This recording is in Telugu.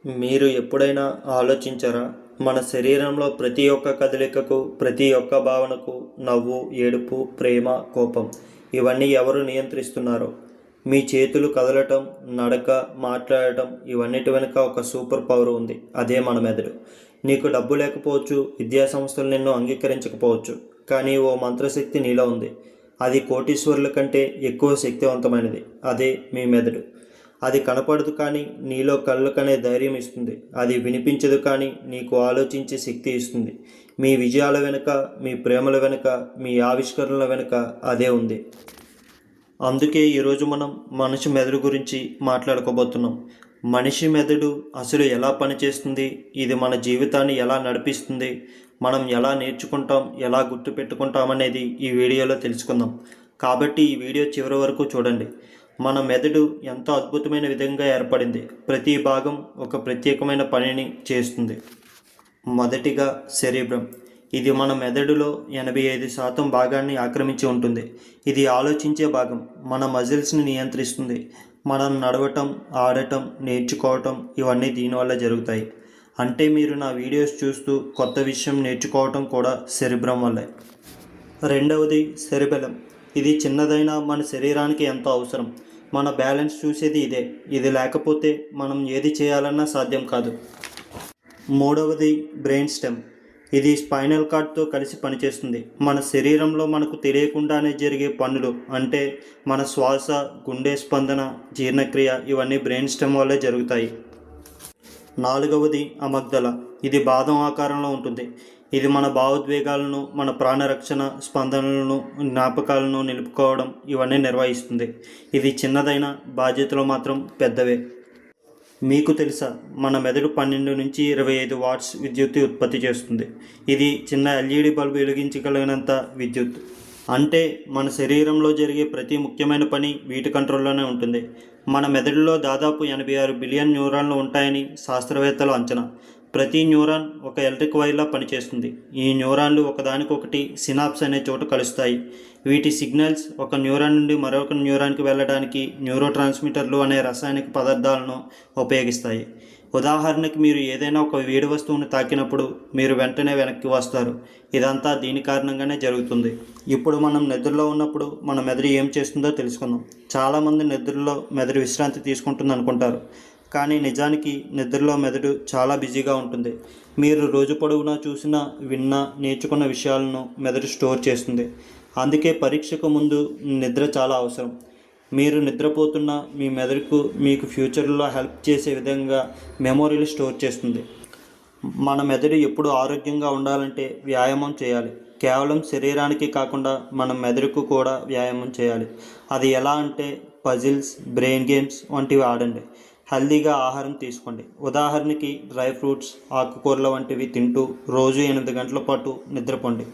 మీరు ఎప్పుడైనా ఆలోచించారా? మన శరీరంలో ప్రతి ఒక్క కదలికకు, ప్రతి ఒక్క భావనకు నవ్వు, ఏడుపు, ప్రేమ, కోపం ఇవన్నీ ఎవరు నియంత్రిస్తున్నారో? మీ చేతులు కదలటం, నడక, మాట్లాడటం ఇవన్నిటి వెనుక ఒక సూపర్ పవర్ ఉంది. అదే మన మెదడు. నీకు డబ్బు లేకపోవచ్చు, విద్యా సంస్థలు నిన్ను అంగీకరించకపోవచ్చు, కానీ ఓ మంత్రశక్తి నీలో ఉంది. అది కోటీశ్వరుల కంటే ఎక్కువ శక్తివంతమైనది. అదే మీ మెదడు. అది కనపడదు కానీ నీలో కళ్ళకనే ధైర్యం ఇస్తుంది. అది వినిపించదు కానీ నీకు ఆలోచించే శక్తి ఇస్తుంది. మీ విజయాల వెనుక, మీ ప్రేమల వెనుక, మీ ఆవిష్కరణల వెనుక అదే ఉంది. అందుకే ఈరోజు మనం మనిషి మెదడు గురించి మాట్లాడుకోబోతున్నాం. మనిషి మెదడు అసలు ఎలా పనిచేస్తుంది, ఇది మన జీవితాన్ని ఎలా నడిపిస్తుంది, మనం ఎలా నేర్చుకుంటాం, ఎలా గుర్తుపెట్టుకుంటాం అనేది ఈ వీడియోలో తెలుసుకుందాం. కాబట్టి ఈ వీడియో చివరి వరకు చూడండి. మన మెదడు ఎంతో అద్భుతమైన విధంగా ఏర్పడింది. ప్రతి భాగం ఒక ప్రత్యేకమైన పనిని చేస్తుంది. మొదటిగా సెరిబ్రమ్. ఇది మన మెదడులో 85% భాగాన్ని ఆక్రమించి ఉంటుంది. ఇది ఆలోచించే భాగం. మన మజిల్స్ని నియంత్రిస్తుంది. మనం నడవటం, ఆడటం, నేర్చుకోవటం ఇవన్నీ దీనివల్ల జరుగుతాయి. అంటే మీరు నా వీడియోస్ చూస్తూ కొత్త విషయం నేర్చుకోవటం కూడా సెరిబ్రమ్ వల్లే. రెండవది సెరిబెలం. ఇది చిన్నదైనా మన శరీరానికి ఎంతో అవసరం. మన బ్యాలెన్స్ చూసేది ఇదే. ఇది లేకపోతే మనం ఏది చేయాలన్నా సాధ్యం కాదు. మూడవది బ్రెయిన్ స్టెమ్. ఇది స్పైనల్ కార్డ్తో కలిసి పనిచేస్తుంది. మన శరీరంలో మనకు తెలియకుండానే జరిగే పనులు, అంటే మన శ్వాస, గుండె స్పందన, జీర్ణక్రియ ఇవన్నీ బ్రెయిన్ స్టెమ్ వల్లే జరుగుతాయి. నాలుగవది అమగ్దల. ఇది బాదం ఆకారంలో ఉంటుంది. ఇది మన భావోద్వేగాలను, మన ప్రాణరక్షణ, స్పందనలను, జ్ఞాపకాలను నిలుపుకోవడం ఇవన్నీ నిర్వహిస్తుంది. ఇది చిన్నదైన బాధ్యతలు మాత్రం పెద్దవే. మీకు తెలుసా, మన మెదడు 12 నుంచి 25 వాట్స్ విద్యుత్ ఉత్పత్తి చేస్తుంది. ఇది చిన్న ఎల్ఈడి బల్బు వెలిగించగలిగినంత విద్యుత్. అంటే మన శరీరంలో జరిగే ప్రతి ముఖ్యమైన పని వీటి కంట్రోల్లోనే ఉంటుంది. మన మెదడులో దాదాపు 86 బిలియన్ న్యూరాన్లు ఉంటాయని శాస్త్రవేత్తలు అంచనా. ప్రతి న్యూరాన్ ఒక ఎలక్ట్రిక్ వైర్లా పనిచేస్తుంది. ఈ న్యూరాన్లు ఒకదానికొకటి సినాప్స్ అనే చోట కలుస్తాయి. వీటి సిగ్నల్స్ ఒక న్యూరాన్ నుండి మరొక న్యూరాన్కి వెళ్ళడానికి న్యూరో ట్రాన్స్మిటర్లు అనే రసాయనిక పదార్థాలను ఉపయోగిస్తాయి. ఉదాహరణకి మీరు ఏదైనా ఒక వేడి వస్తువును తాకినప్పుడు మీరు వెంటనే వెనక్కి వస్తారు. ఇదంతా దీని కారణంగానే జరుగుతుంది. ఇప్పుడు మనం నిద్రలో ఉన్నప్పుడు మన మెదడు ఏం చేస్తుందో తెలుసుకుందాం. చాలామంది నిద్రలో మెదడు విశ్రాంతి తీసుకుంటుంది అనుకుంటారు, కానీ నిజానికి నిద్రలో మెదడు చాలా బిజీగా ఉంటుంది. మీరు రోజు పొడవునా చూసిన, విన్న, నేర్చుకున్న విషయాలను మెదడు స్టోర్ చేస్తుంది. అందుకే పరీక్షకు ముందు నిద్ర చాలా అవసరం. మీరు నిద్రపోతున్న మీ మెదడుకు మీకు ఫ్యూచర్లో హెల్ప్ చేసే విధంగా మెమొరీలు స్టోర్ చేస్తుంది. మన మెదడు ఎప్పుడు ఆరోగ్యంగా ఉండాలంటే వ్యాయామం చేయాలి. కేవలం శరీరానికి కాకుండా మన మెదడుకు కూడా వ్యాయామం చేయాలి. అది ఎలా అంటే పజిల్స్, బ్రెయిన్ గేమ్స్ వంటివి ఆడండి. హెల్దీగా ఆహారం తీసుకోండి. ఉదాహరణకి డ్రై ఫ్రూట్స్, ఆకుకూరల వంటివి తింటూ రోజు 8 గంటల పాటు నిద్రపోండి.